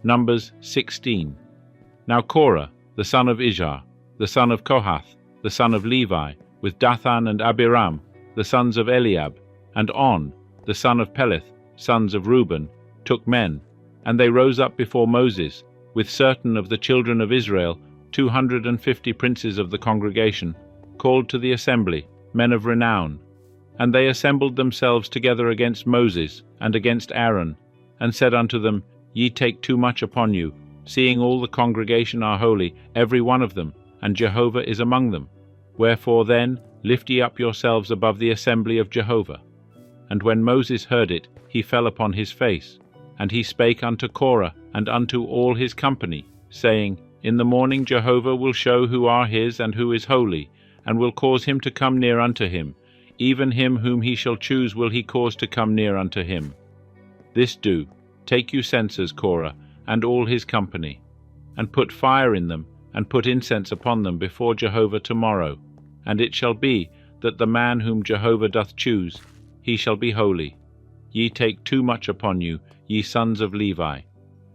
Numbers 16. Now Korah, the son of Izhar, the son of Kohath, the son of Levi, with Dathan and Abiram, the sons of Eliab, and On, the son of Peleth, sons of Reuben, took men, and they rose up before Moses, with certain of the children of Israel, 250 princes of the congregation, called to the assembly, men of renown. And they assembled themselves together against Moses and against Aaron, and said unto them, Ye take too much upon you, seeing all the congregation are holy, every one of them, and Jehovah is among them. Wherefore then lift ye up yourselves above the assembly of Jehovah. And when Moses heard it, he fell upon his face. And he spake unto Korah and unto all his company, saying, In the morning Jehovah will show who are his and who is holy, and will cause him to come near unto him. Even him whom he shall choose will he cause to come near unto him. This do, take you censers, Korah, and all his company, and put fire in them, and put incense upon them before Jehovah tomorrow. And it shall be, that the man whom Jehovah doth choose, he shall be holy. Ye take too much upon you, ye sons of Levi.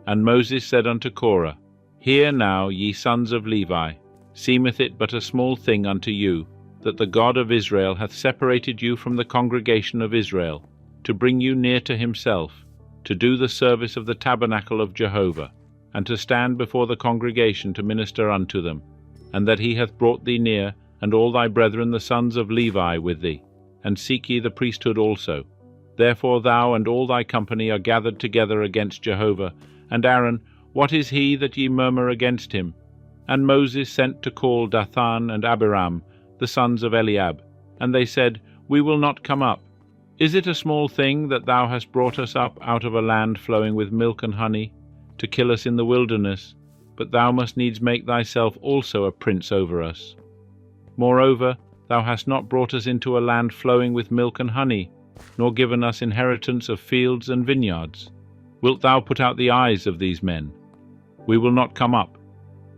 And Moses said unto Korah, Hear now, ye sons of Levi, seemeth it but a small thing unto you, that the God of Israel hath separated you from the congregation of Israel, to bring you near to himself, to do the service of the tabernacle of Jehovah, and to stand before the congregation to minister unto them, and that he hath brought thee near, and all thy brethren the sons of Levi with thee, and seek ye the priesthood also. Therefore thou and all thy company are gathered together against Jehovah. And Aaron, what is he that ye murmur against him? And Moses sent to call Dathan and Abiram, the sons of Eliab. And they said, We will not come up. Is it a small thing that thou hast brought us up out of a land flowing with milk and honey, to kill us in the wilderness? But thou must needs make thyself also a prince over us. Moreover, thou hast not brought us into a land flowing with milk and honey, nor given us inheritance of fields and vineyards. Wilt thou put out the eyes of these men? We will not come up.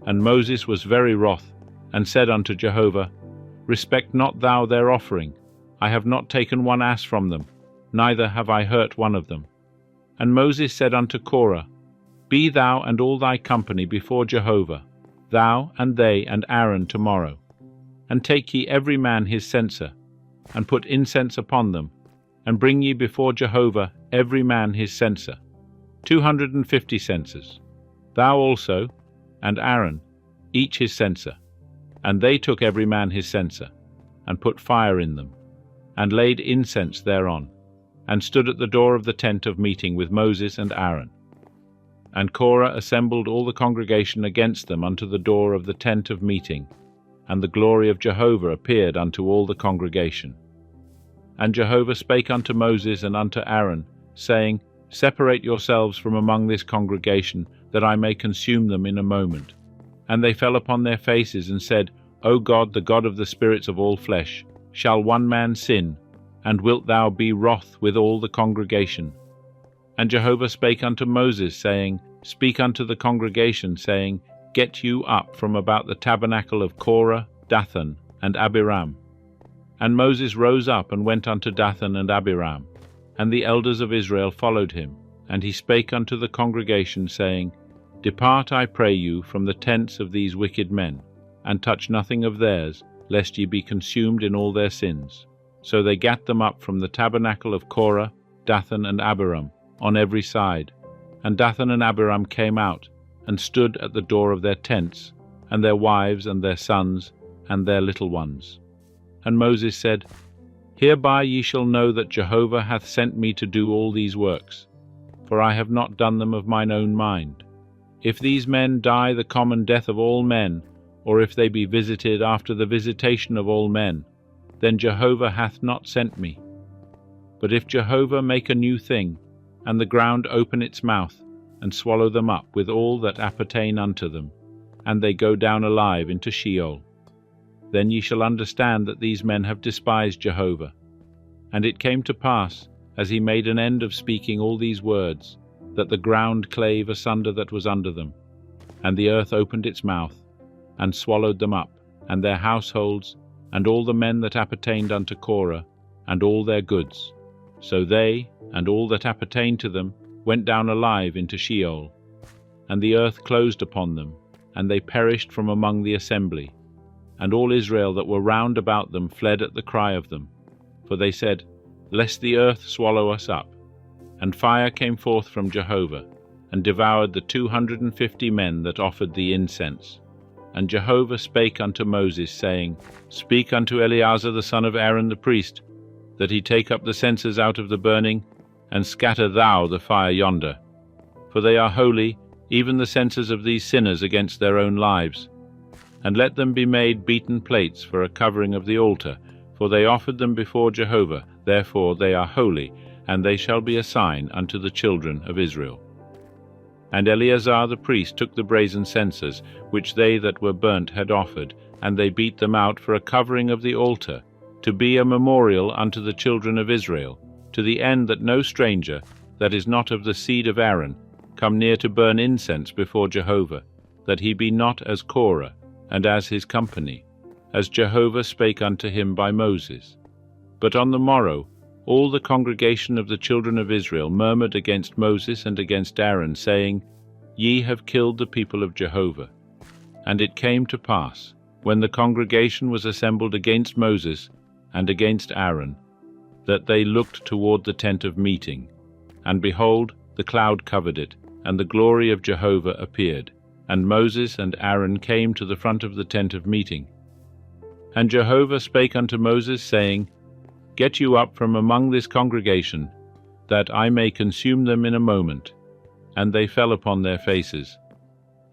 And Moses was very wroth, and said unto Jehovah, Respect not thou their offering. I have not taken one ass from them, neither have I hurt one of them. And Moses said unto Korah, Be thou and all thy company before Jehovah, thou and they and Aaron tomorrow. And take ye every man his censer, and put incense upon them, and bring ye before Jehovah every man his censer, 250 censers. Thou also, and Aaron, each his censer. And they took every man his censer, and put fire in them, and laid incense thereon, and stood at the door of the tent of meeting with Moses and Aaron. And Korah assembled all the congregation against them unto the door of the tent of meeting, and the glory of Jehovah appeared unto all the congregation. And Jehovah spake unto Moses and unto Aaron, saying, Separate yourselves from among this congregation, that I may consume them in a moment. And they fell upon their faces and said, O God, the God of the spirits of all flesh, shall one man sin, and wilt thou be wroth with all the congregation? And Jehovah spake unto Moses, saying, Speak unto the congregation, saying, Get you up from about the tabernacle of Korah, Dathan, and Abiram. And Moses rose up and went unto Dathan and Abiram, and the elders of Israel followed him. And he spake unto the congregation, saying, Depart, I pray you, from the tents of these wicked men, and touch nothing of theirs, lest ye be consumed in all their sins. So they gat them up from the tabernacle of Korah, Dathan, and Abiram, on every side. And Dathan and Abiram came out, and stood at the door of their tents, and their wives, and their sons, and their little ones. And Moses said, Hereby ye shall know that Jehovah hath sent me to do all these works, for I have not done them of mine own mind. If these men die the common death of all men, or if they be visited after the visitation of all men, then Jehovah hath not sent me. But if Jehovah make a new thing, and the ground open its mouth, and swallow them up with all that appertain unto them, and they go down alive into Sheol, then ye shall understand that these men have despised Jehovah. And it came to pass, as he made an end of speaking all these words, that the ground clave asunder that was under them, and the earth opened its mouth, and swallowed them up, and their households, and all the men that appertained unto Korah, and all their goods. So they, and all that appertained to them, went down alive into Sheol. and the earth closed upon them, and they perished from among the assembly. And all Israel that were round about them fled at the cry of them. For they said, Lest the earth swallow us up. And fire came forth from Jehovah, and devoured the 250 men that offered the incense. And Jehovah spake unto Moses, saying, Speak unto Eleazar the son of Aaron the priest, that he take up the censers out of the burning, and scatter thou the fire yonder. For they are holy, even the censers of these sinners against their own lives. And let them be made beaten plates for a covering of the altar, for they offered them before Jehovah, therefore they are holy, and they shall be a sign unto the children of Israel. And Eleazar the priest took the brazen censers, which they that were burnt had offered, and they beat them out for a covering of the altar, to be a memorial unto the children of Israel, to the end that no stranger, that is not of the seed of Aaron, come near to burn incense before Jehovah, that he be not as Korah, and as his company, as Jehovah spake unto him by Moses. But on the morrow all the congregation of the children of Israel murmured against Moses and against Aaron, saying, Ye have killed the people of Jehovah. And it came to pass, when the congregation was assembled against Moses and against Aaron, that they looked toward the tent of meeting, and behold, the cloud covered it, and the glory of Jehovah appeared. And Moses and Aaron came to the front of the tent of meeting. And Jehovah spake unto Moses, saying, Get you up from among this congregation, that I may consume them in a moment. And they fell upon their faces.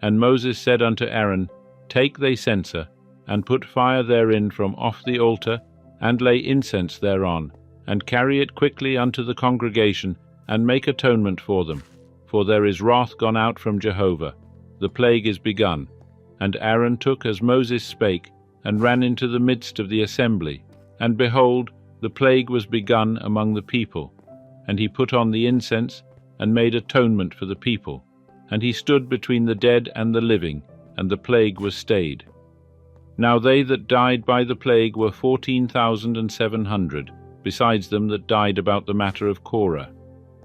And Moses said unto Aaron, Take thy censer, and put fire therein from off the altar, and lay incense thereon, and carry it quickly unto the congregation, and make atonement for them. For there is wrath gone out from Jehovah, the plague is begun. And Aaron took as Moses spake, and ran into the midst of the assembly. And behold, the plague was begun among the people. And he put on the incense, and made atonement for the people. And he stood between the dead and the living, and the plague was stayed. Now they that died by the plague were 14,700, besides them that died about the matter of Korah.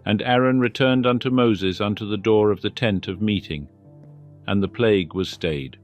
And Aaron returned unto Moses unto the door of the tent of meeting, and the plague was stayed.